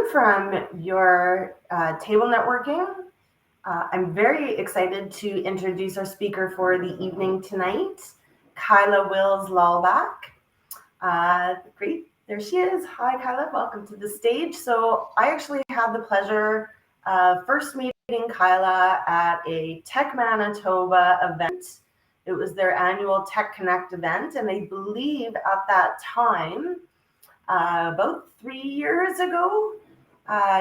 you from your table networking. I'm very excited to introduce our speaker for the evening tonight, Kyla Wills-Lollback. Great, there she is. Hi, Kyla, welcome to the stage. So I actually had the pleasure of first meeting Kyla at a Tech Manitoba event. It was their annual Tech Connect event, and I believe at that time, about 3 years ago,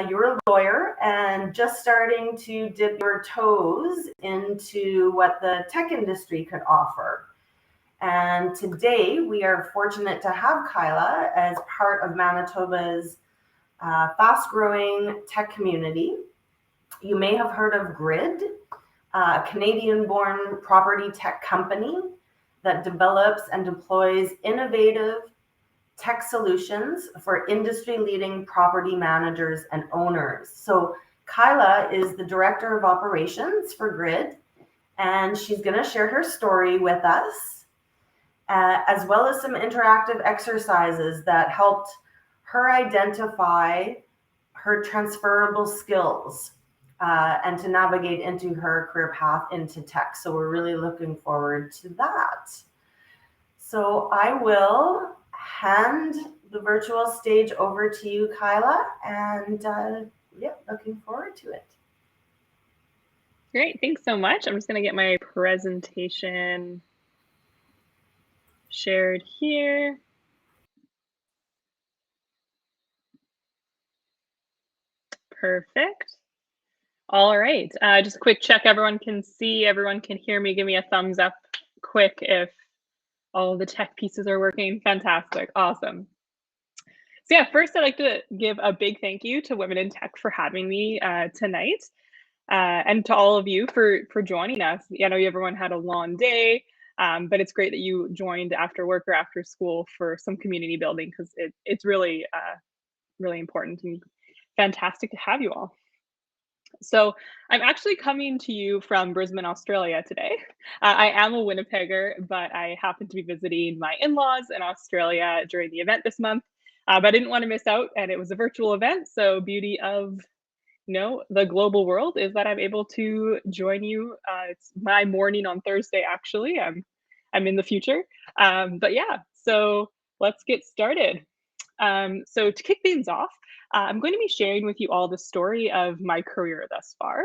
you were a lawyer and just starting to dip your toes into what the tech industry could offer. And today we are fortunate to have Kyla as part of Manitoba's fast-growing tech community. You may have heard of Grid, a Canadian-born property tech company that develops and deploys innovative tech solutions for industry-leading property managers and owners. So Kyla is the Director of Operations for Grid, and she's going to share her story with us, as well as some interactive exercises that helped her identify her transferable skills and to navigate into her career path into tech. So we're really looking forward to that. So I will hand the virtual stage over to you, Kyla, and looking forward to it. Great, thanks so much. I'm just going to get my presentation shared here. Perfect. All right, just a quick check. Everyone can see, everyone can hear me. Give me a thumbs up quick if all the tech pieces are working. Fantastic, awesome. So yeah, first I'd like to give a big thank you to Women in Tech for having me tonight, and to all of you for joining us. I know everyone had a long day, but it's great that you joined after work or after school for some community building, because it's really, really important and fantastic to have you all. So I'm actually coming to you from Brisbane, Australia today. I am a Winnipegger, but I happen to be visiting my in-laws in Australia during the event this month. But I didn't want to miss out, and it was a virtual event. So beauty of the global world is that I'm able to join you. It's my morning on Thursday, actually. I'm in the future. But yeah, so let's get started. So to kick things off, I'm going to be sharing with you all the story of my career thus far,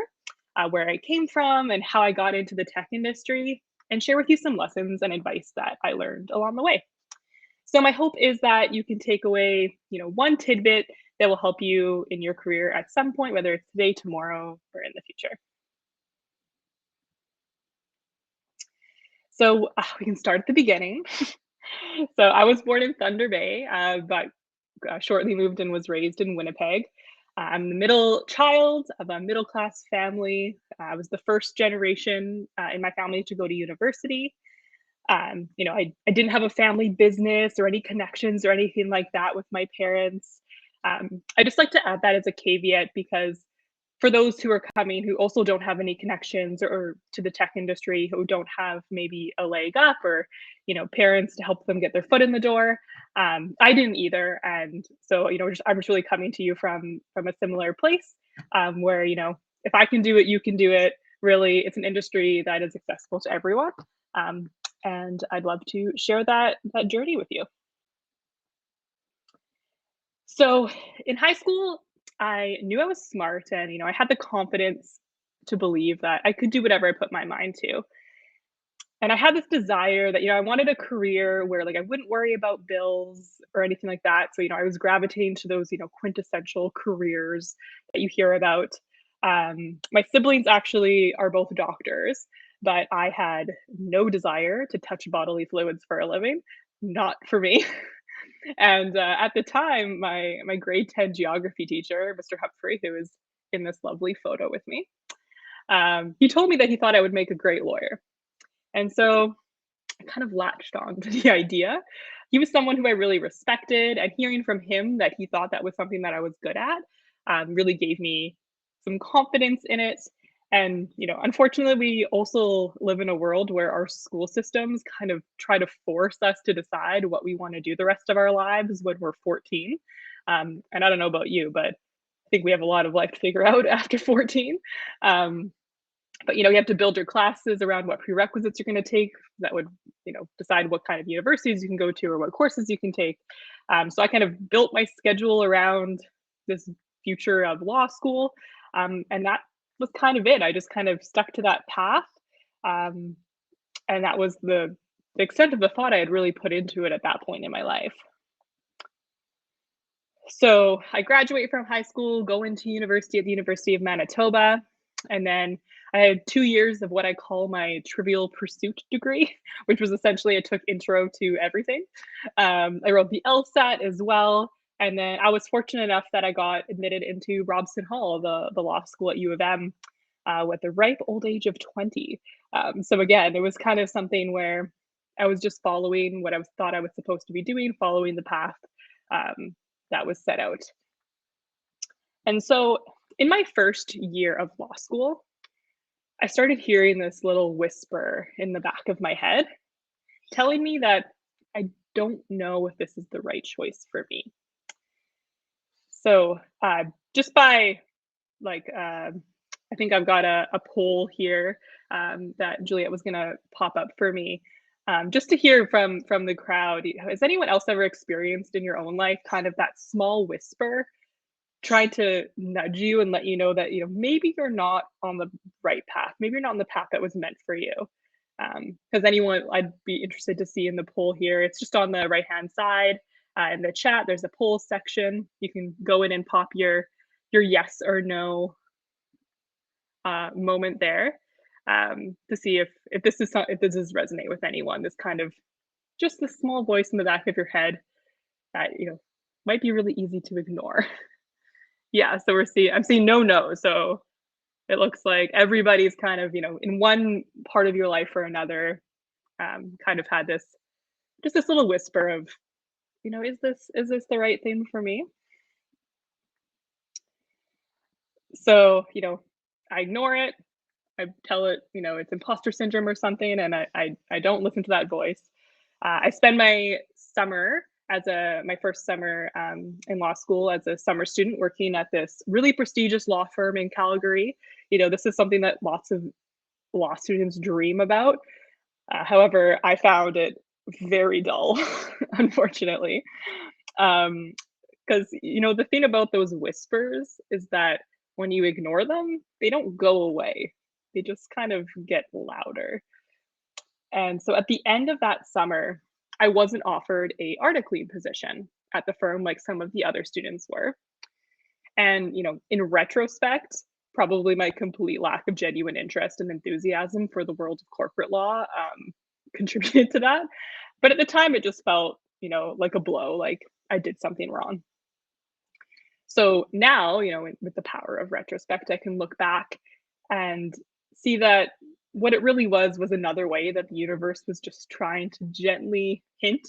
where I came from and how I got into the tech industry, and share with you some lessons and advice that I learned along the way. So my hope is that you can take away, one tidbit that will help you in your career at some point, whether it's today, tomorrow, or in the future. So we can start at the beginning. So I was born in Thunder Bay, but shortly moved and was raised in Winnipeg. I'm the middle child of a middle-class family. I was the first generation in my family to go to university. I didn't have a family business or any connections or anything like that with my parents. I just like to add that as a caveat, because for those who are coming who also don't have any connections or to the tech industry, who don't have maybe a leg up or parents to help them get their foot in the door, I didn't either. And so I'm just really coming to you from a similar place, where if I can do it, you can do it. Really, it's an industry that is accessible to everyone, and I'd love to share that journey with you. So in high school, I knew I was smart, and I had the confidence to believe that I could do whatever I put my mind to. And I had this desire that I wanted a career where I wouldn't worry about bills or anything like that. So I was gravitating to those quintessential careers that you hear about. My siblings actually are both doctors, but I had no desire to touch bodily fluids for a living. Not for me. And at the time, my grade 10 geography teacher, Mr. Humphrey, who is in this lovely photo with me, he told me that he thought I would make a great lawyer. And so I kind of latched on to the idea. He was someone who I really respected, and hearing from him that he thought that was something that I was good at really gave me some confidence in it. And unfortunately, we also live in a world where our school systems kind of try to force us to decide what we want to do the rest of our lives when we're 14. And I don't know about you, but think we have a lot of life to figure out after 14. But you have to build your classes around what prerequisites you're going to take that would decide what kind of universities you can go to or what courses you can take. So I kind of built my schedule around this future of law school, and that was kind of it. I just kind of stuck to that path, and that was the extent of the thought I had really put into it at that point in my life. So I graduate from high school, go into university at the University of Manitoba, and then I had 2 years of what I call my trivial pursuit degree, which was essentially I took intro to everything. I wrote the LSAT as well, and then I was fortunate enough that I got admitted into Robson Hall, the law school at U of M, with the ripe old age of 20. So again, it was kind of something where I was just following what I thought I was supposed to be doing, following the path that was set out. And so in my first year of law school, I started hearing this little whisper in the back of my head telling me that I don't know if this is the right choice for me. So just by I think I've got a poll here that Juliet was going to pop up for me. Just to hear from the crowd, has anyone else ever experienced in your own life kind of that small whisper trying to nudge you and let you know that maybe you're not on the right path, maybe you're not on the path that was meant for you? Because anyone, I'd be interested to see in the poll here. It's just on the right hand side in the chat. There's a poll section. You can go in and pop your yes or no moment there to see if this does resonate with anyone. This kind of just the small voice in the back of your head that might be really easy to ignore. Yeah, so I'm seeing no. So it looks like everybody's kind of in one part of your life or another kind of had this little whisper of is this the right thing for me? So I ignore it. I tell it, it's imposter syndrome or something, and I don't listen to that voice. I spend my summer my first summer in law school as a summer student working at this really prestigious law firm in Calgary. This is something that lots of law students dream about. However, I found it very dull, unfortunately. Because the thing about those whispers is that when you ignore them, they don't go away. They just kind of get louder. And so at the end of that summer, I wasn't offered a articling position at the firm like some of the other students were. And in retrospect, probably my complete lack of genuine interest and enthusiasm for the world of corporate law contributed to that. But at the time, it just felt like a blow, like I did something wrong. So now, with the power of retrospect, I can look back and see that what it really was another way that the universe was just trying to gently hint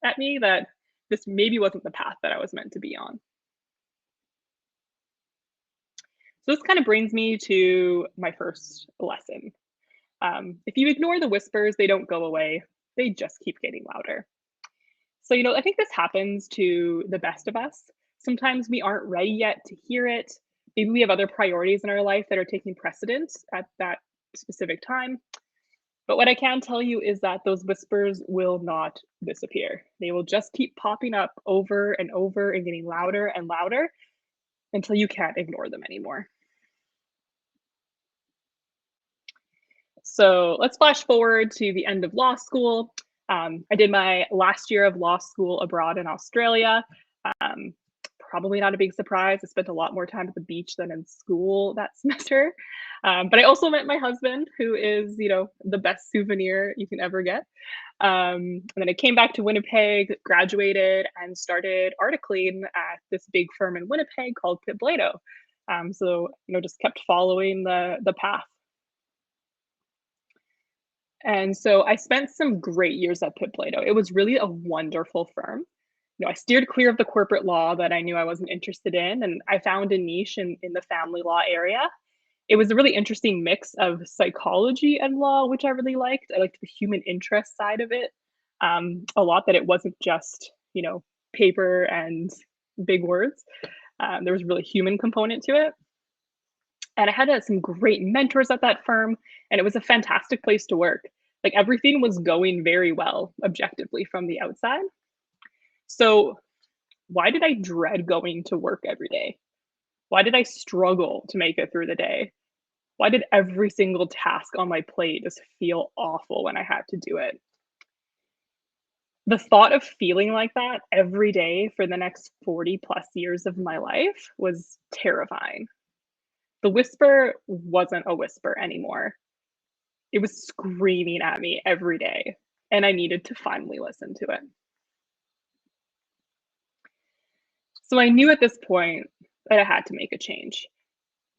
at me that this maybe wasn't the path that I was meant to be on. So this kind of brings me to my first lesson. If you ignore the whispers, they don't go away. They just keep getting louder. So, I think this happens to the best of us. Sometimes we aren't ready yet to hear it. Maybe we have other priorities in our life that are taking precedence at that specific time. But what I can tell you is that those whispers will not disappear. They will just keep popping up over and over and getting louder and louder until you can't ignore them anymore. So let's flash forward to the end of law school. I did my last year of law school abroad in Australia. Probably not a big surprise. I spent a lot more time at the beach than in school that semester. But I also met my husband, who is, the best souvenir you can ever get. And then I came back to Winnipeg, graduated, and started articling at this big firm in Winnipeg called Pitblado. So, just kept following the path. And so I spent some great years at Pitblado. It was really a wonderful firm. I steered clear of the corporate law that I knew I wasn't interested in, and I found a niche in the family law area. It was a really interesting mix of psychology and law, which I really liked. I liked the human interest side of it a lot, that it wasn't just, paper and big words. There was a really human component to it. And I had some great mentors at that firm, and it was a fantastic place to work. Like everything was going very well objectively from the outside. So why did I dread going to work every day? Why did I struggle to make it through the day? Why did every single task on my plate just feel awful when I had to do it? The thought of feeling like that every day for the next 40 plus years of my life was terrifying. The whisper wasn't a whisper anymore. It was screaming at me every day, and I needed to finally listen to it. So I knew at this point that I had to make a change.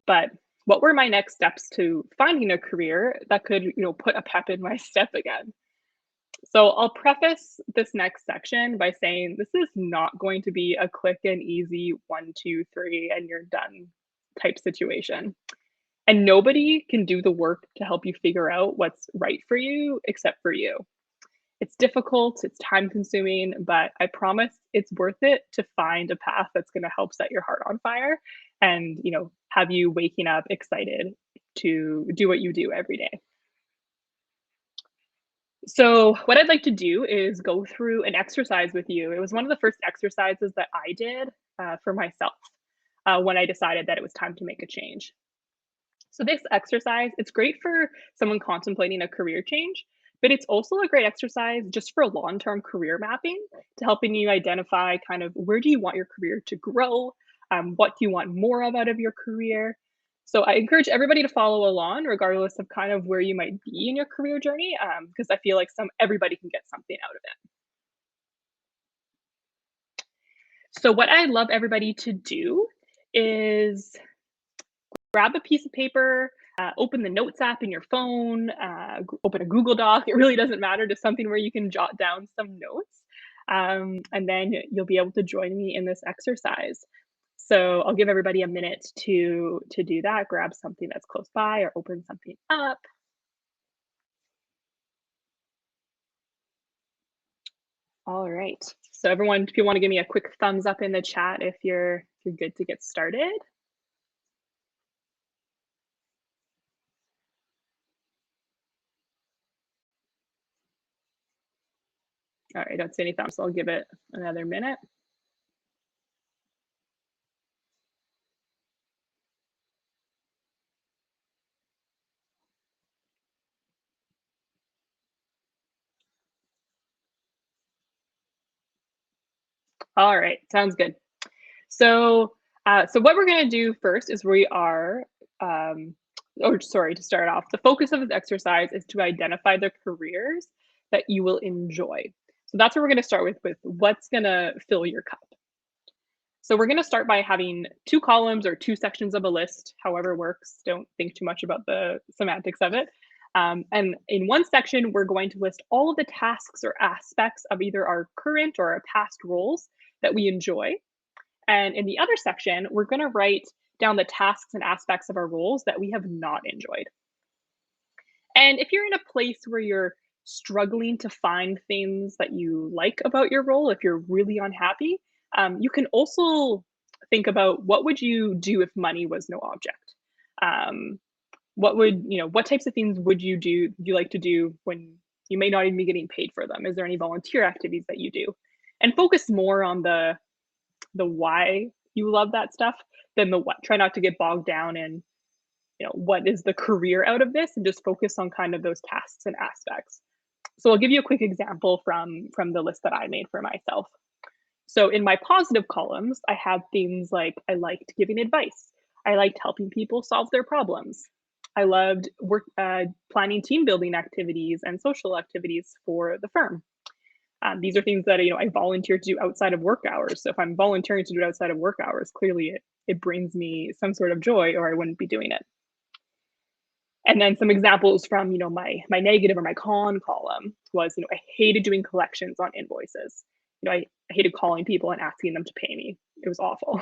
But what were my next steps to finding a career that could, put a pep in my step again? So I'll preface this next section by saying this is not going to be a quick and easy 1, 2, 3, and you're done type situation. And nobody can do the work to help you figure out what's right for you except for you. It's difficult, it's time consuming, but I promise it's worth it to find a path that's going to help set your heart on fire and, have you waking up excited to do what you do every day. So, what I'd like to do is go through an exercise with you. It was one of the first exercises that I did for myself when I decided that it was time to make a change. So this exercise, it's great for someone contemplating a career change, but it's also a great exercise just for long-term career mapping to helping you identify kind of where do you want your career to grow, what do you want more of out of your career. So I encourage everybody to follow along, regardless of kind of where you might be in your career journey, because I feel like everybody can get something out of it. So what I love everybody to do is grab a piece of paper, open the Notes app in your phone, open a Google Doc. It really doesn't matter, just something where you can jot down some notes. And then you'll be able to join me in this exercise. So I'll give everybody a minute to do that. Grab something that's close by or open something up. All right. So everyone, if you want to give me a quick thumbs up in the chat if you're good to get started. All right, I don't see any thumbs, so I'll give it another minute. All right, sounds good. So, what we're going to do first is to start off, the focus of this exercise is to identify the careers that you will enjoy. So that's what we're going to start with what's going to fill your cup. So we're going to start by having 2 columns or 2 sections of a list, however works. Don't think too much about the semantics of it. And in one section, we're going to list all of the tasks or aspects of either our current or our past roles that we enjoy. And in the other section, we're going to write down the tasks and aspects of our roles that we have not enjoyed. And if you're in a place where you're struggling to find things that you like about your role, if you're really unhappy, you can also think about what would you do if money was no object? What types of things would you like to do when you may not even be getting paid for them? Is there any volunteer activities that you do? And focus more on the why you love that stuff than the what. Try not to get bogged down in, what is the career out of this, and just focus on kind of those tasks and aspects. So I'll give you a quick example from the list that I made for myself. So in my positive columns, I have things like I liked giving advice. I liked helping people solve their problems. I loved planning team building activities and social activities for the firm. These are things that I volunteer to do outside of work hours. So if I'm volunteering to do it outside of work hours, clearly it brings me some sort of joy, or I wouldn't be doing it. And then some examples from my negative or my con column was I hated doing collections on invoices. I hated calling people and asking them to pay me. It was awful.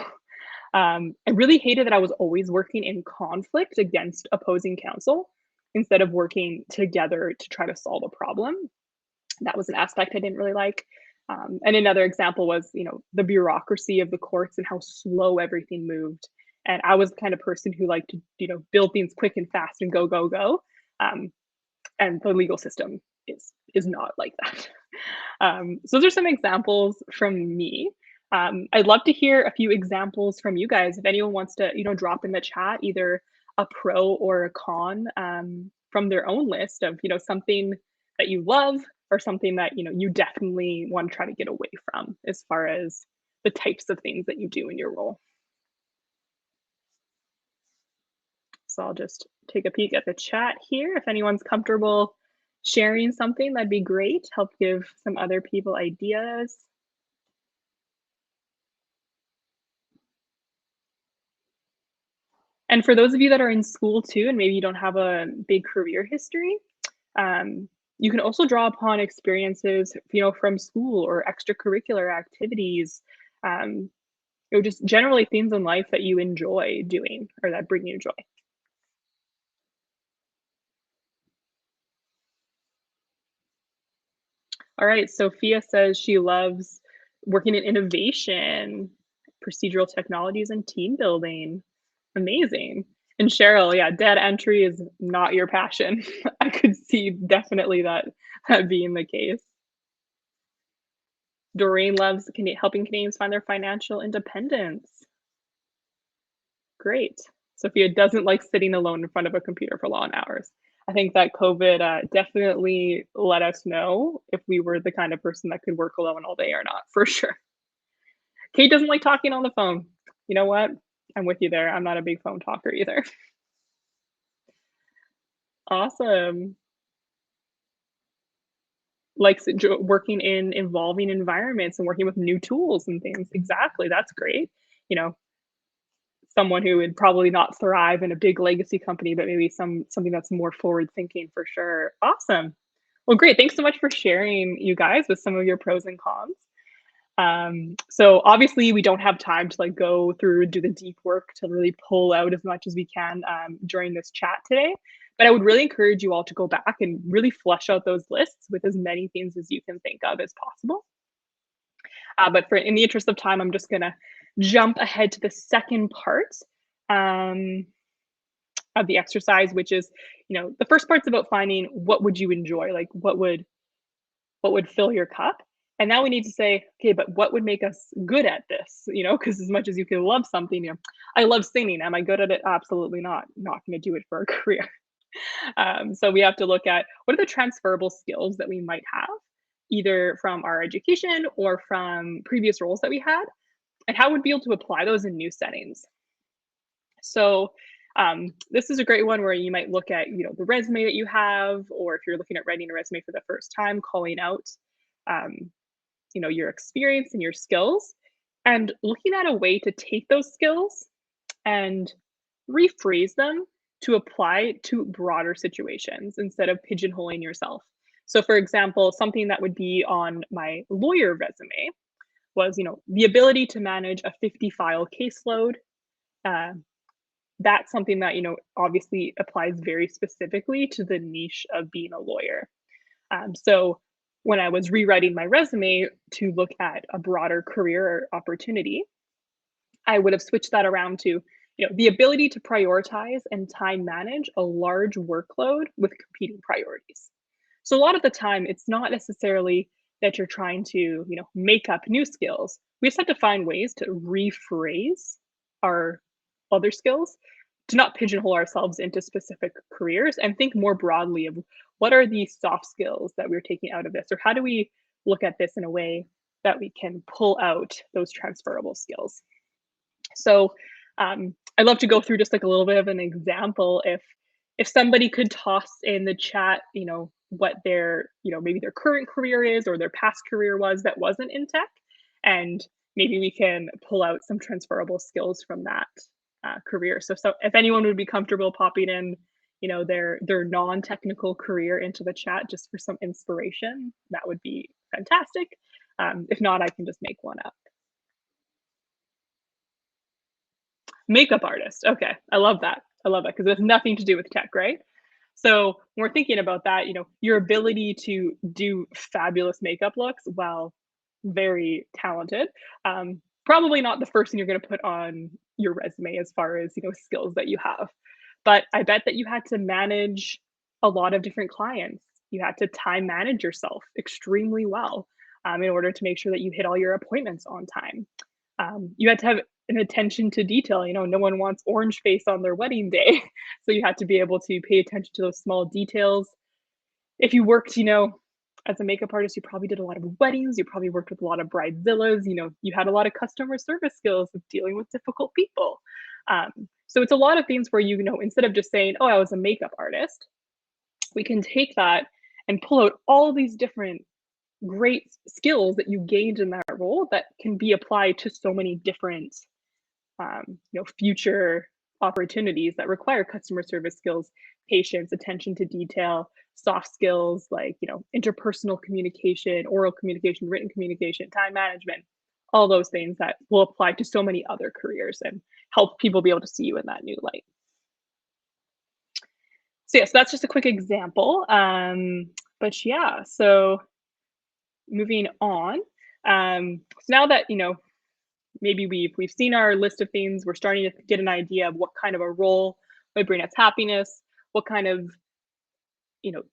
I really hated that I was always working in conflict against opposing counsel instead of working together to try to solve a problem. That was an aspect I didn't really like. And another example was, the bureaucracy of the courts and how slow everything moved. And I was the kind of person who liked to, build things quick and fast and go, go, go. Um, and the legal system is not like that. So those are some examples from me. I'd love to hear a few examples from you guys. If anyone wants to, drop in the chat either a pro or a con from their own list of, something that you love or something that, you definitely want to try to get away from as far as the types of things that you do in your role. So I'll just take a peek at the chat here. If anyone's comfortable sharing something, that'd be great. Help give some other people ideas. And for those of you that are in school too, and maybe you don't have a big career history, you can also draw upon experiences, from school or extracurricular activities, just generally things in life that you enjoy doing or that bring you joy. All right, Sophia says she loves working in innovation, procedural technologies, and team building. Amazing. And Cheryl, yeah, data entry is not your passion. I could see definitely that being the case. Doreen loves helping Canadians find their financial independence. Great. Sophia doesn't like sitting alone in front of a computer for long hours. I think that COVID definitely let us know if we were the kind of person that could work alone all day or not, for sure. Kate doesn't like talking on the phone. You know what? I'm with you there. I'm not a big phone talker either. Awesome. Likes working in evolving environments and working with new tools and things. Exactly. That's great. Someone who would probably not thrive in a big legacy company, but maybe something that's more forward thinking for sure. Awesome. Well, great. Thanks so much for sharing, you guys, with some of your pros and cons. So obviously we don't have time to go through and do the deep work to really pull out as much as we can during this chat today. But I would really encourage you all to go back and really flesh out those lists with as many things as you can think of as possible. But in the interest of time, I'm just going to jump ahead to the second part of the exercise, which is, the first part's about finding what would you enjoy, what would fill your cup. And now we need to say, okay, but what would make us good at this? Because as much as you can love something, I love singing. Am I good at it? Absolutely not. Not going to do it for a career. So we have to look at what are the transferable skills that we might have, either from our education or from previous roles that we had, and how would we be able to apply those in new settings. So this is a great one where you might look at, the resume that you have, or if you're looking at writing a resume for the first time, calling out, your experience and your skills, and looking at a way to take those skills and rephrase them to apply to broader situations instead of pigeonholing yourself. So for example, something that would be on my lawyer resume was, the ability to manage a 50 file caseload. That's something that, obviously applies very specifically to the niche of being a lawyer. So when I was rewriting my resume to look at a broader career opportunity, I would have switched that around to, the ability to prioritize and time manage a large workload with competing priorities. So a lot of the time, it's not necessarily that you're trying to, make up new skills. We just have to find ways to rephrase our other skills to not pigeonhole ourselves into specific careers and think more broadly of what are the soft skills that we're taking out of this, or how do we look at this in a way that we can pull out those transferable skills. So I'd love to go through just a little bit of an example. If somebody could toss in the chat, what their, maybe their current career is or their past career was that wasn't in tech, and maybe we can pull out some transferable skills from that career. So if anyone would be comfortable popping in, their non-technical career into the chat just for some inspiration, that would be fantastic. If not, I can just make one up. Makeup artist. Okay, I love that. I love that because it has nothing to do with tech, right? So when we're thinking about that, your ability to do fabulous makeup looks while very talented. Probably not the first thing you're going to put on your resume as far as, skills that you have. But I bet that you had to manage a lot of different clients. You had to time manage yourself extremely well, in order to make sure that you hit all your appointments on time. You had to have an attention to detail. No one wants orange face on their wedding day. So you had to be able to pay attention to those small details. If you worked, as a makeup artist, you probably did a lot of weddings. You probably worked with a lot of bridezillas. You had a lot of customer service skills of dealing with difficult people. So it's a lot of things where, instead of just saying, oh, I was a makeup artist, we can take that and pull out all these different great skills that you gained in that role that can be applied to so many different future opportunities that require customer service skills, patience, attention to detail, soft skills like, interpersonal communication, oral communication, written communication, time management, all those things that will apply to so many other careers and help people be able to see you in that new light. So yes, that's just a quick example. But yeah, so moving on. So now that, maybe we've seen our list of things, we're starting to get an idea of what kind of a role would bring us happiness, what kind of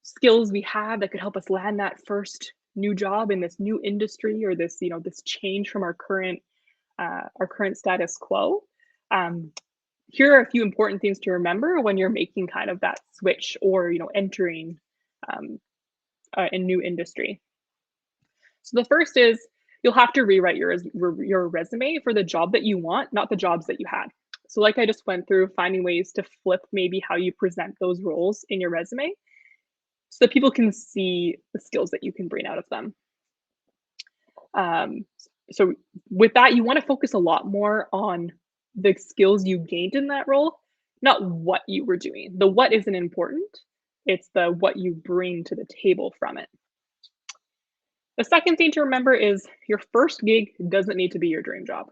skills we have that could help us land that first new job in this new industry, or this this change from our current status quo. Here are a few important things to remember when you're making kind of that switch, or entering a new industry. So the first is, you'll have to rewrite your resume for the job that you want, not the jobs that you had. So like I just went through, finding ways to flip maybe how you present those roles in your resume so that people can see the skills that you can bring out of them. So with that, you want to focus a lot more on the skills you gained in that role, not what you were doing. The what isn't important. It's the what you bring to the table from it. The second thing to remember is, your first gig doesn't need to be your dream job.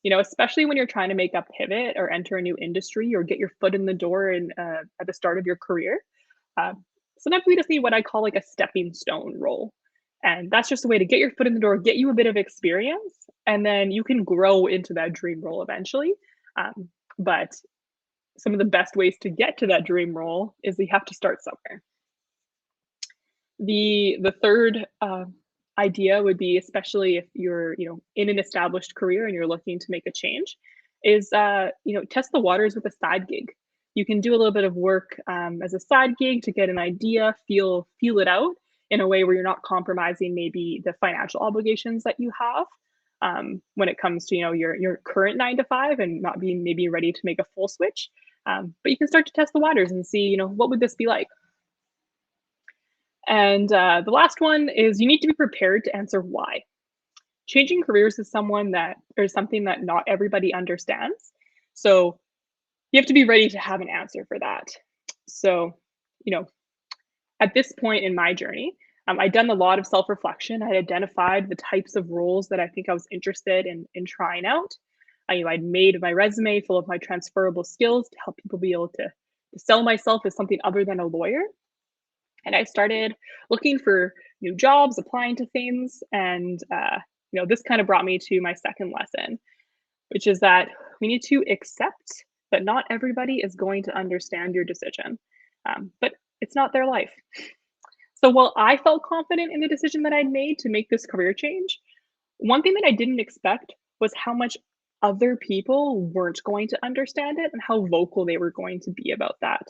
Especially when you're trying to make a pivot or enter a new industry or get your foot in the door at the start of your career. Sometimes we just need what I call like a stepping stone role. And that's just a way to get your foot in the door, get you a bit of experience, and then you can grow into that dream role eventually. But some of the best ways to get to that dream role is you have to start somewhere. The third idea would be, especially if you're in an established career and you're looking to make a change, is test the waters with a side gig. You can do a little bit of work as a side gig to get an idea, feel it out in a way where you're not compromising maybe the financial obligations that you have when it comes to your current 9 to 5, and not being maybe ready to make a full switch. But you can start to test the waters and see what would this be like. And the last one is, you need to be prepared to answer why. Changing careers is something that not everybody understands. So you have to be ready to have an answer for that. So, at this point in my journey, I'd done a lot of self-reflection. I had identified the types of roles that I think I was interested in trying out. I'd made my resume full of my transferable skills to help people be able to sell myself as something other than a lawyer. And I started looking for new jobs, applying to things. And, this kind of brought me to my second lesson, which is that we need to accept that not everybody is going to understand your decision, but it's not their life. So while I felt confident in the decision that I'd made to make this career change, one thing that I didn't expect was how much other people weren't going to understand it and how vocal they were going to be about that.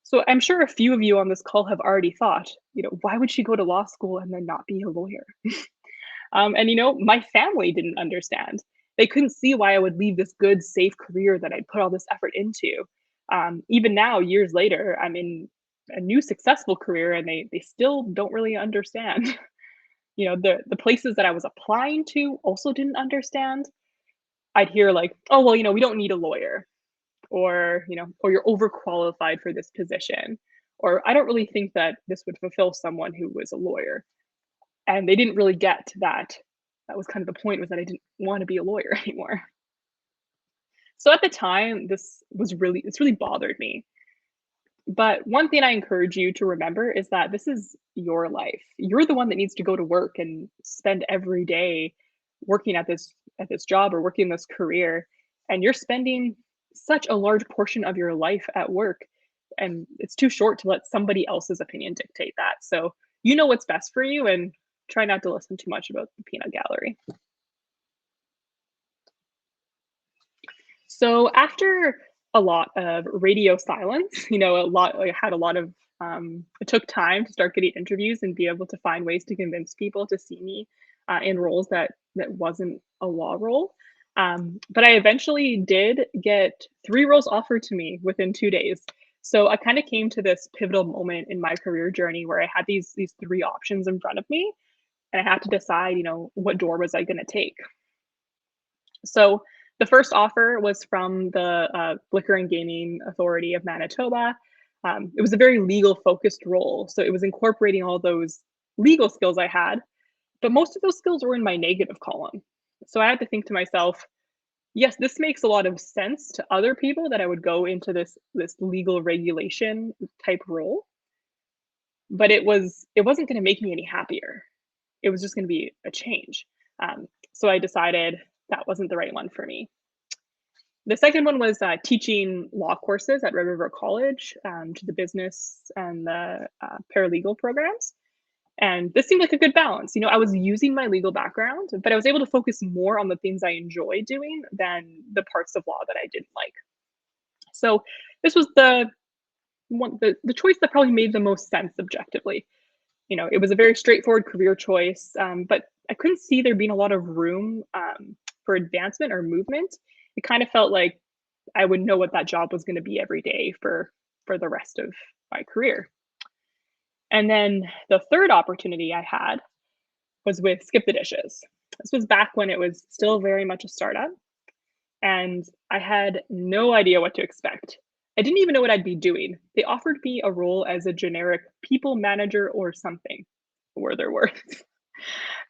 So I'm sure a few of you on this call have already thought, why would she go to law school and then not be a lawyer? And my family didn't understand. They couldn't see why I would leave this good, safe career that I'd put all this effort into. Even now, years later, I'm in a new successful career, and they still don't really understand. The places that I was applying to also didn't understand. I'd hear like, oh, well, we don't need a lawyer. Or you're overqualified for this position, or I don't really think that this would fulfill someone who was a lawyer. And they didn't really get that. That was kind of the point, was that I didn't want to be a lawyer anymore. So at the time, this really bothered me. But one thing I encourage you to remember is that this is your life. You're the one that needs to go to work and spend every day working at this job or working this career, and you're spending such a large portion of your life at work, and it's too short to let somebody else's opinion dictate that. So you know what's best for you, and try not to listen too much about the peanut gallery. So after a lot of radio silence, I had a lot of, it took time to start getting interviews and be able to find ways to convince people to see me in roles that wasn't a law role. But I eventually did get 3 roles offered to me within 2 days. So I kind of came to this pivotal moment in my career journey where I had these 3 options in front of me, and I had to decide, what door was I going to take. So the first offer was from the Liquor and Gaming Authority of Manitoba. It was a very legal focused role. So it was incorporating all those legal skills I had, but most of those skills were in my negative column. So I had to think to myself, yes, this makes a lot of sense to other people that I would go into this legal regulation type role, but it wasn't going to make me any happier. It was just going to be a change. So I decided that wasn't the right one for me. The second one was teaching law courses at Red River College to the business and the paralegal programs. And this seemed like a good balance. I was using my legal background, but I was able to focus more on the things I enjoy doing than the parts of law that I didn't like. So this was the choice that probably made the most sense objectively. It was a very straightforward career choice, but I couldn't see there being a lot of room for advancement or movement. It kind of felt like I would know what that job was going to be every day for the rest of my career. And then the third opportunity I had was with SkipTheDishes. This was back when it was still very much a startup, and I had no idea what to expect. I didn't even know what I'd be doing. They offered me a role as a generic people manager or something, were their words.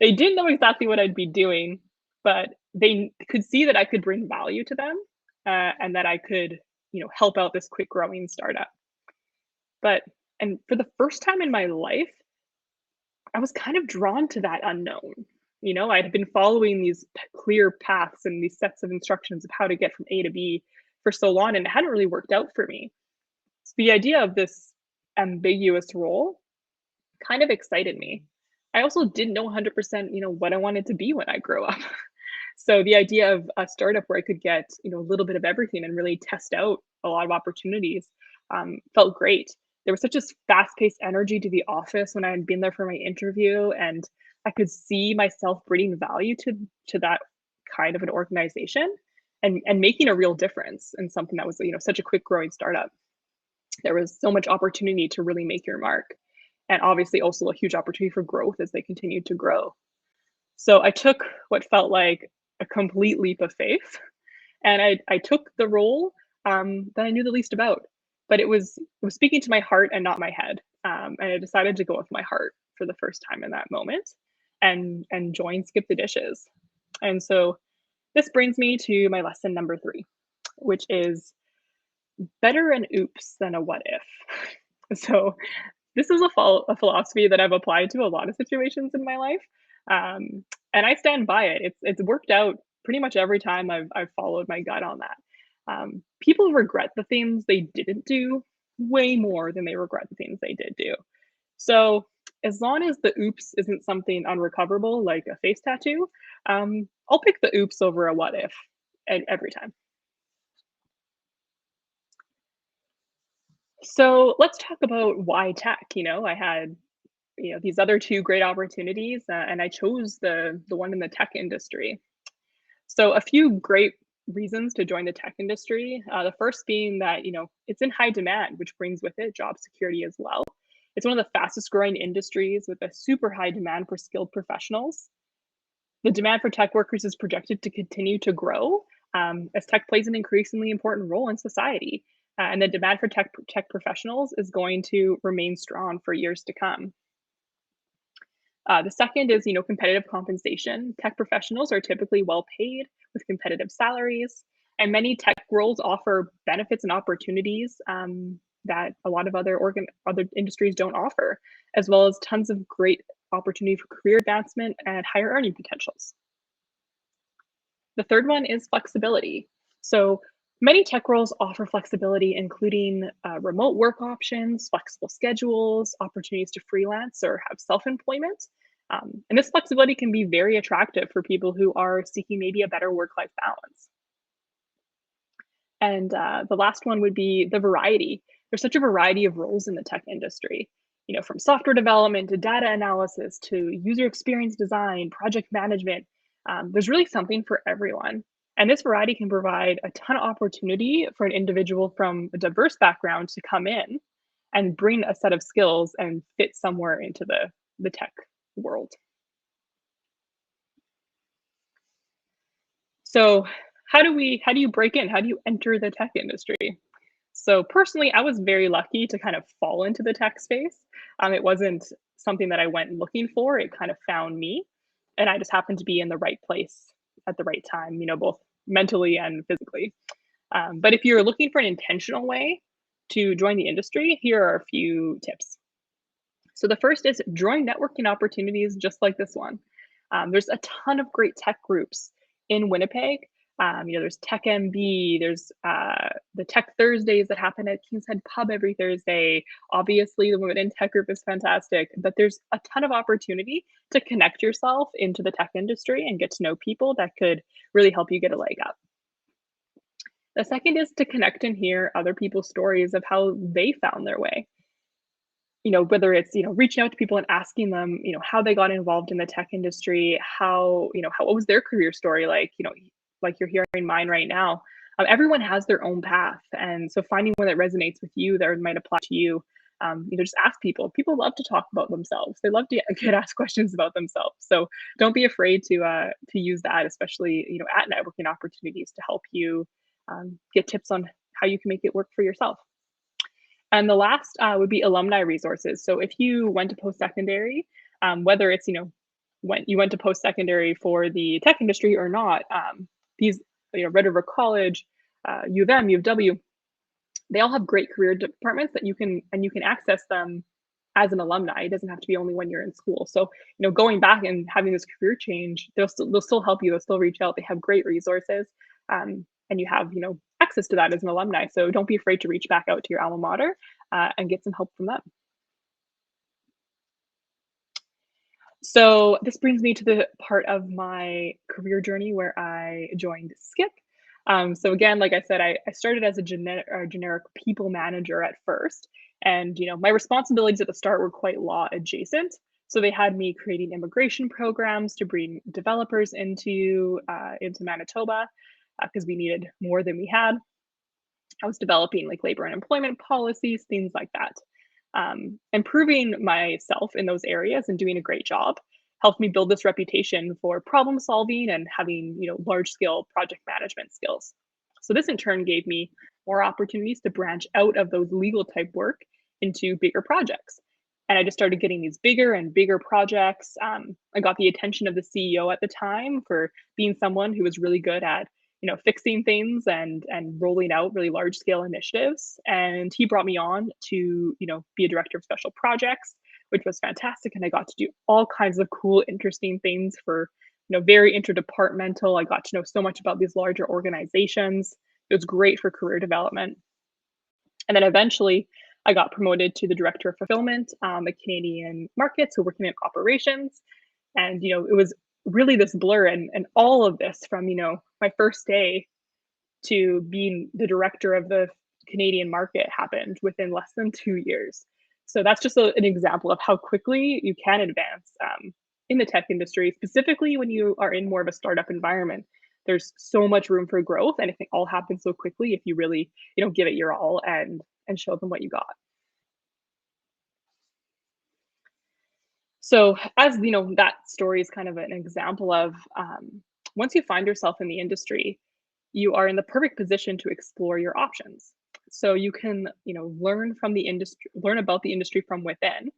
They didn't know exactly what I'd be doing, but they could see that I could bring value to them, and that I could, help out this quick growing startup. And for the first time in my life, I was kind of drawn to that unknown. I'd been following these clear paths and these sets of instructions of how to get from A to B for so long, and it hadn't really worked out for me. So the idea of this ambiguous role kind of excited me. I also didn't know 100%, what I wanted to be when I grow up. So the idea of a startup where I could get, a little bit of everything and really test out a lot of opportunities felt great. There was such a fast-paced energy to the office when I had been there for my interview, and I could see myself bringing value to that kind of an organization and making a real difference in something that was, such a quick growing startup. There was so much opportunity to really make your mark, and obviously also a huge opportunity for growth as they continued to grow. So I took what felt like a complete leap of faith, and I took the role that I knew the least about, but it was speaking to my heart and not my head, and I decided to go with my heart for the first time in that moment, and join SkipTheDishes. And so this brings me to my lesson number 3, which is better an oops than a what if. So this is a philosophy that I've applied to a lot of situations in my life, and I stand by it. It's worked out pretty much every time I've followed my gut on that. People regret the things they didn't do way more than they regret the things they did do. So as long as the oops isn't something unrecoverable like a face tattoo, I'll pick the oops over a what if every time. So let's talk about why tech. I had these other 2 great opportunities, and I chose the one in the tech industry. So a few great reasons to join the tech industry. The first being that it's in high demand, which brings with it job security as well. It's one of the fastest growing industries with a super high demand for skilled professionals. The demand for tech workers is projected to continue to grow as tech plays an increasingly important role in society. And the demand for tech professionals is going to remain strong for years to come. The second is, competitive compensation. Tech professionals are typically well paid with competitive salaries, and many tech roles offer benefits and opportunities that a lot of other industries don't offer, as well as tons of great opportunity for career advancement and higher earning potentials. The third one is flexibility. So many tech roles offer flexibility, including remote work options, flexible schedules, opportunities to freelance or have self-employment. And this flexibility can be very attractive for people who are seeking maybe a better work-life balance. And the last one would be the variety. There's such a variety of roles in the tech industry, from software development to data analysis to user experience design, project management. There's really something for everyone. And this variety can provide a ton of opportunity for an individual from a diverse background to come in and bring a set of skills and fit somewhere into the tech world. So how do you break in? How do you enter the tech industry? So personally, I was very lucky to kind of fall into the tech space. It wasn't something that I went looking for. It kind of found me, and I just happened to be in the right place at the right time, both mentally and physically. But if you're looking for an intentional way to join the industry, here are a few tips. So the first is join networking opportunities just like this one. There's a ton of great tech groups in Winnipeg. There's Tech MB, there's the Tech Thursdays that happen at King's Head Pub every Thursday. Obviously, the Women in Tech group is fantastic, but there's a ton of opportunity to connect yourself into the tech industry and get to know people that could really help you get a leg up. The second is to connect and hear other people's stories of how they found their way. Whether it's, reaching out to people and asking them, how they got involved in the tech industry, what was their career story like, like you're hearing mine right now. Everyone has their own path. And so finding one that resonates with you, that might apply to you, just ask people. People love to talk about themselves. They love to get asked questions about themselves. So don't be afraid to use that, especially, at networking opportunities to help you get tips on how you can make it work for yourself. And the last would be alumni resources. So if you went to post-secondary, whether it's, when you went to post-secondary for the tech industry or not, these, Red River College, U of M, U of W, they all have great career departments that you can access them as an alumni. It doesn't have to be only when you're in school. So, going back and having this career change, they'll still help you. They'll still reach out. They have great resources. And you have, access to that as an alumni. So don't be afraid to reach back out to your alma mater and get some help from them. So this brings me to the part of my career journey where I joined Skip. So again, like I said, I started as a generic people manager at first. And, my responsibilities at the start were quite law adjacent. So they had me creating immigration programs to bring developers into Manitoba because we needed more than we had. I was developing like labor and employment policies, things like that. Improving myself in those areas and doing a great job helped me build this reputation for problem solving and having, large scale project management skills. So this in turn gave me more opportunities to branch out of those legal type work into bigger projects. And I just started getting these bigger and bigger projects. I got the attention of the CEO at the time for being someone who was really good at fixing things and rolling out really large scale initiatives. And he brought me on to, be a director of special projects, which was fantastic. And I got to do all kinds of cool, interesting things for, very interdepartmental. I got to know so much about these larger organizations. It was great for career development. And then eventually I got promoted to the director of fulfillment, the Canadian market. So working in operations. And, it was really this blur and all of this from, my first day to being the director of the Canadian market happened within less than 2 years. So that's just an example of how quickly you can advance in the tech industry, specifically when you are in more of a startup environment. There's so much room for growth, and it can all happen so quickly if you really, give it your all and show them what you got. So as that story is kind of an example of once you find yourself in the industry, you are in the perfect position to explore your options. So you can, learn from the industry, learn about the industry from within,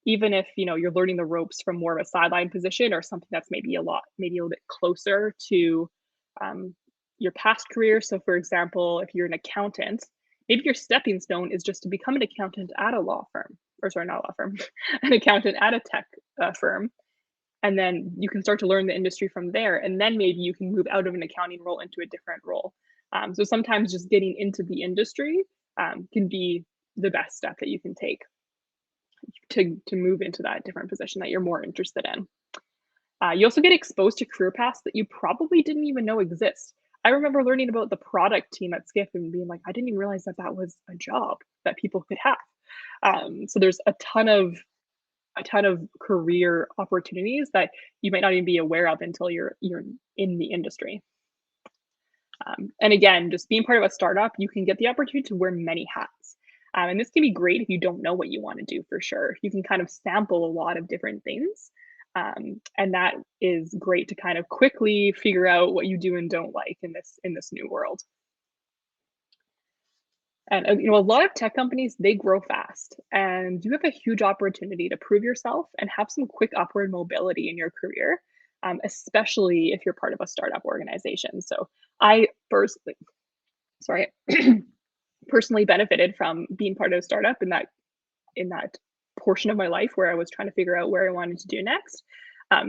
even if, you're learning the ropes from more of a sideline position or something that's maybe a little bit closer to your past career. So for example, if you're an accountant maybe your stepping stone is just to become an accountant at a law firm, or sorry, not a law firm, an accountant at a tech firm. And then you can start to learn the industry from there. And then maybe you can move out of an accounting role into a different role. So sometimes just getting into the industry can be the best step that you can take to move into that different position that you're more interested in. You also get exposed to career paths that you probably didn't even know exist. I remember learning about the product team at Skip and being like, I didn't even realize that that was a job that people could have. So there's a ton of career opportunities that you might not even be aware of until you're in the industry. And again, just being part of a startup, you can get the opportunity to wear many hats. And this can be great if you don't know what you want to do for sure. You can kind of sample a lot of different things. And that is great to kind of quickly figure out what you do and don't like in this new world. And a lot of tech companies, they grow fast, and you have a huge opportunity to prove yourself and have some quick upward mobility in your career, especially if you're part of a startup organization. So I personally, sorry, personally benefited from being part of a startup in that portion of my life where I was trying to figure out where I wanted to do next.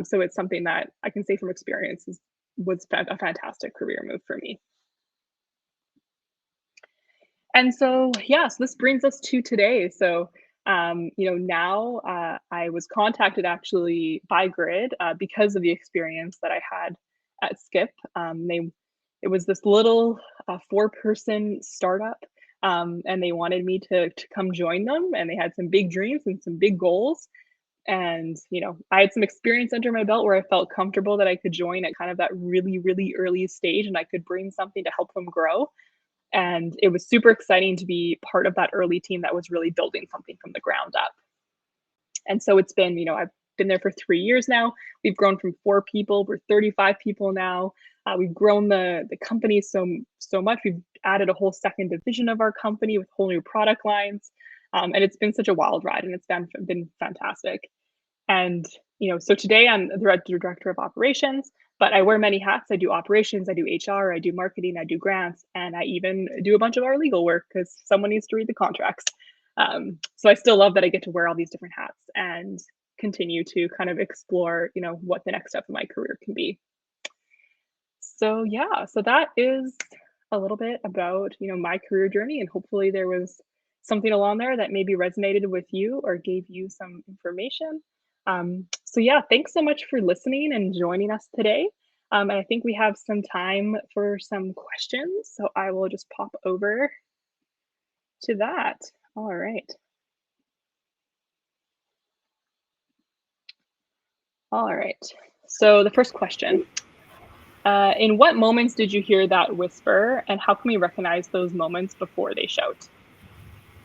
So it's something that I can say from experience was a fantastic career move for me. And so, yeah, so this brings us to today. So, now I was contacted actually by Grid because of the experience that I had at Skip. It was this little 4-person startup, and they wanted me to come join them, and they had some big dreams and some big goals. And I had some experience under my belt where I felt comfortable that I could join at kind of that really, really early stage, and I could bring something to help them grow. And it was super exciting to be part of that early team that was really building something from the ground up. And so it's been, I've been there for 3 years now. We've grown from 4 people, we're 35 people now. We've grown the company so much. We've added a whole second division of our company with whole new product lines. And it's been such a wild ride, and it's been fantastic. And so today I'm the director of operations, but I wear many hats. I do operations, I do HR, I do marketing, I do grants, and I even do a bunch of our legal work because someone needs to read the contracts. So I still love that I get to wear all these different hats and continue to kind of explore, what the next step of my career can be. So yeah, so that is a little bit about, my career journey, and hopefully there was something along there that maybe resonated with you or gave you some information. So yeah, thanks so much for listening and joining us today. And I think we have some time for some questions, so I will just pop over to that. All right. All right. So the first question, in what moments did you hear that whisper, and how can we recognize those moments before they shout?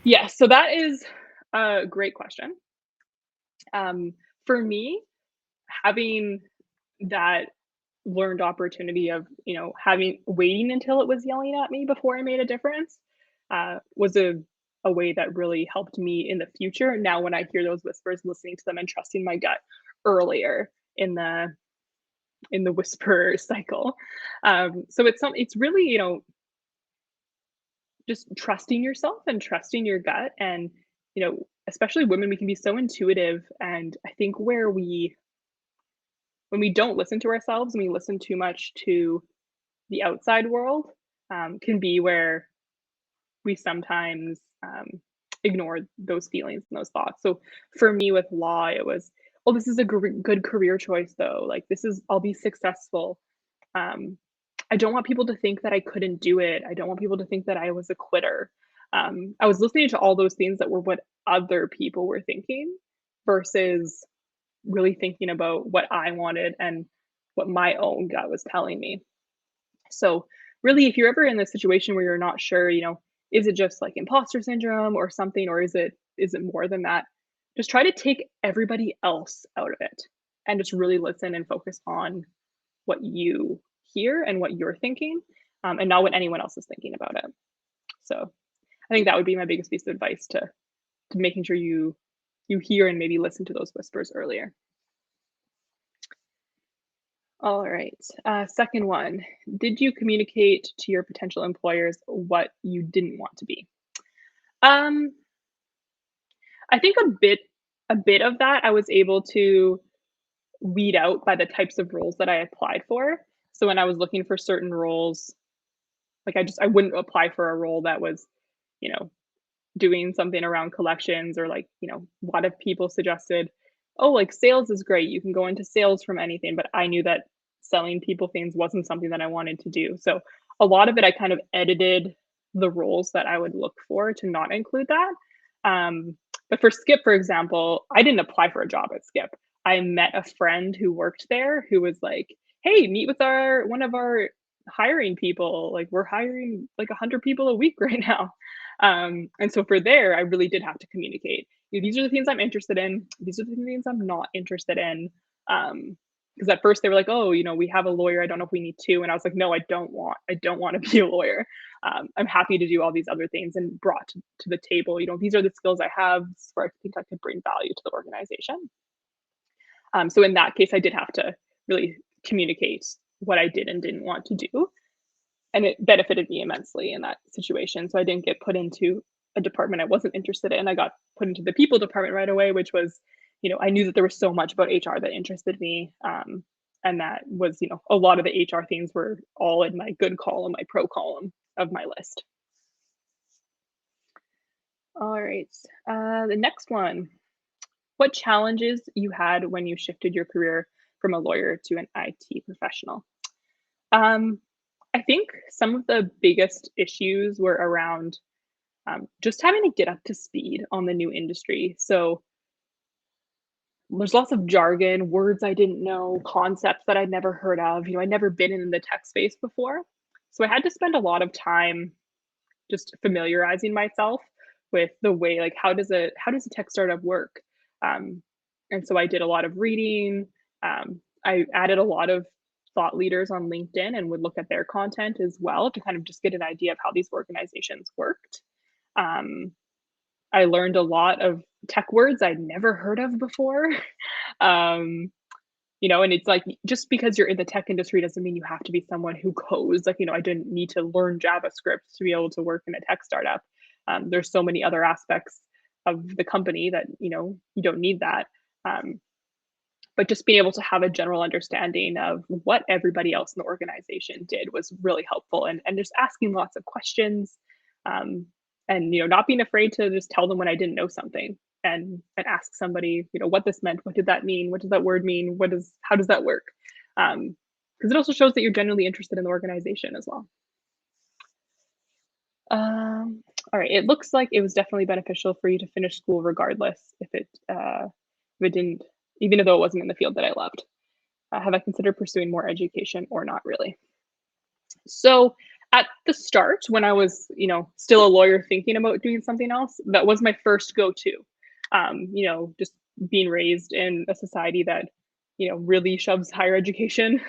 Yes, so that is a great question. For me, having that learned opportunity of, waiting until it was yelling at me before I made a difference, was a way that really helped me in the future. Now, when I hear those whispers, listening to them and trusting my gut earlier in the whisper cycle. So it's really, just trusting yourself and trusting your gut. And, especially women, we can be so intuitive. And I think when we don't listen to ourselves and we listen too much to the outside world, can be where we sometimes ignore those feelings and those thoughts. So for me with law, it was, oh, this is a good career choice though. Like I'll be successful. I don't want people to think that I couldn't do it. I don't want people to think that I was a quitter. I was listening to all those things that were what other people were thinking versus really thinking about what I wanted and what my own gut was telling me. So really, if you're ever in this situation where you're not sure, is it just like imposter syndrome or something, or is it more than that? Just try to take everybody else out of it and just really listen and focus on what you hear and what you're thinking, and not what anyone else is thinking about it. So I think that would be my biggest piece of advice to making sure you hear and maybe listen to those whispers earlier. All right. Second one, did you communicate to your potential employers what you didn't want to be? Um, I think a bit of that I was able to weed out by the types of roles that I applied for. So when I was looking for certain roles, like I wouldn't apply for a role that was, you know, doing something around collections, or like, a lot of people suggested, oh, like sales is great. You can go into sales from anything. But I knew that selling people things wasn't something that I wanted to do. So a lot of it, I kind of edited the roles that I would look for to not include that. But for Skip, for example, I didn't apply for a job at Skip. I met a friend who worked there who was like, hey, meet with our one of our hiring people. Like we're hiring like 100 people a week right now. And so for there, I really did have to communicate. These are the things I'm interested in. These are the things I'm not interested in. Because at first they were like, "Oh, we have a lawyer. I don't know if we need two." And I was like, "No, I don't want. I don't want to be a lawyer. I'm happy to do all these other things." And brought to the table, these are the skills I have. This is where I think I could bring value to the organization. So in that case, I did have to really communicate what I did and didn't want to do, and it benefited me immensely in that situation. So I didn't get put into a department I wasn't interested in. I got put into the people department right away, which was, I knew that there was so much about HR that interested me. And that was, a lot of the HR things were all in my good column, my pro column of my list. All right. The next one. What challenges you had when you shifted your career from a lawyer to an IT professional? Um, I think some of the biggest issues were around just having to get up to speed on the new industry. So there's lots of jargon, words I didn't know, concepts that I'd never heard of. I'd never been in the tech space before. So I had to spend a lot of time just familiarizing myself with the way, like, how does a tech startup work? Um, and so I did a lot of reading. I added a lot of thought leaders on LinkedIn and would look at their content as well to kind of just get an idea of how these organizations worked. Um, I learned a lot of tech words I'd never heard of before. um, and it's like, just because you're in the tech industry doesn't mean you have to be someone who codes. Like, I didn't need to learn JavaScript to be able to work in a tech startup. There's so many other aspects of the company that, you don't need that. Um, but just being able to have a general understanding of what everybody else in the organization did was really helpful, and just asking lots of questions, um, and not being afraid to just tell them when I didn't know something, and ask somebody, what this meant, what did that mean, what does that word mean, how does that work, because it also shows that you're genuinely interested in the organization as well. All right, it looks like it was definitely beneficial for you to finish school regardless if it didn't, even though it wasn't in the field that I loved. Have I considered pursuing more education or not really? So at the start, when I was, still a lawyer thinking about doing something else, that was my first go-to. Just being raised in a society that, really shoves higher education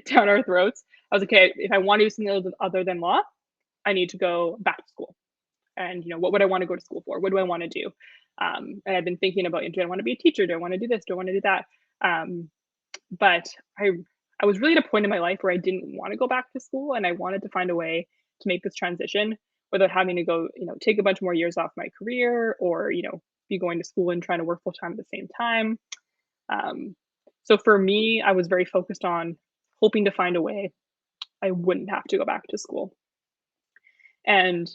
down our throats. I was like, okay, if I want to do something other than law, I need to go back to school. And what would I want to go to school for? What do I want to do? And I've been thinking about, do I want to be a teacher? Do I want to do this? Do I want to do that? But I was really at a point in my life where I didn't want to go back to school, and I wanted to find a way to make this transition without having to go, take a bunch more years off my career, or be going to school and trying to work full time at the same time. Um, so for me, I was very focused on hoping to find a way I wouldn't have to go back to school. And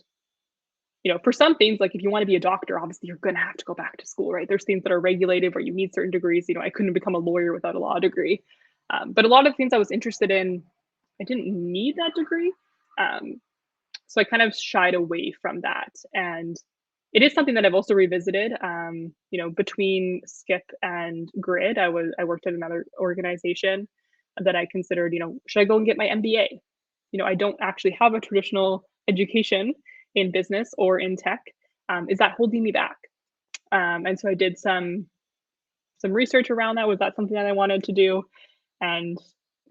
for some things, like if you want to be a doctor, obviously you're going to have to go back to school, right? There's things that are regulated where you need certain degrees. I couldn't become a lawyer without a law degree. But a lot of things I was interested in, I didn't need that degree. Um, so I kind of shied away from that. And it is something that I've also revisited. Between Skip and Grid, I worked at another organization that I considered, should I go and get my MBA? I don't actually have a traditional education in business or in tech. Is that holding me back? And so I did some research around that. Was that something that I wanted to do? And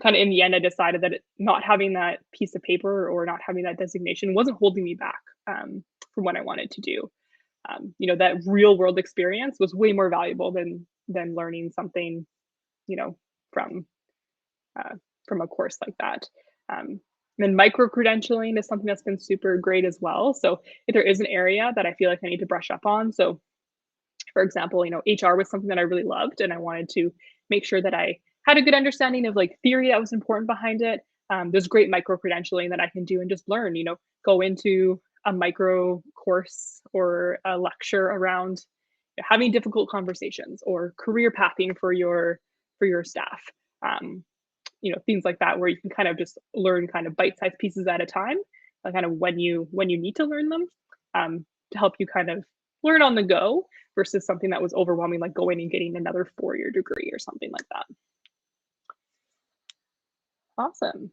kind of in the end, I decided that not having that piece of paper or not having that designation wasn't holding me back from what I wanted to do. That real world experience was way more valuable than learning something, you know, from uh, from a course like that. Um, And then micro-credentialing is something that's been super great as well. So if there is an area that I feel like I need to brush up on, so for example, HR was something that I really loved, and I wanted to make sure that I had a good understanding of like theory that was important behind it. There's great micro-credentialing that I can do and just learn, go into a micro course or a lecture around having difficult conversations or career pathing for your staff. Things like that, where you can kind of just learn kind of bite-sized pieces at a time, kind of when you need to learn them, to help you kind of learn on the go versus something that was overwhelming, like going and getting another 4-year degree or something like that. Awesome.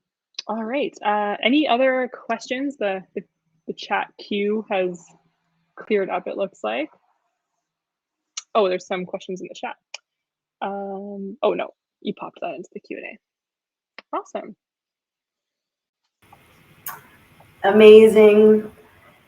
All right. Any other questions? The chat queue has cleared up, it looks like. Oh, there's some questions in the chat. Oh no, you popped that into the Q&A. Awesome. Amazing.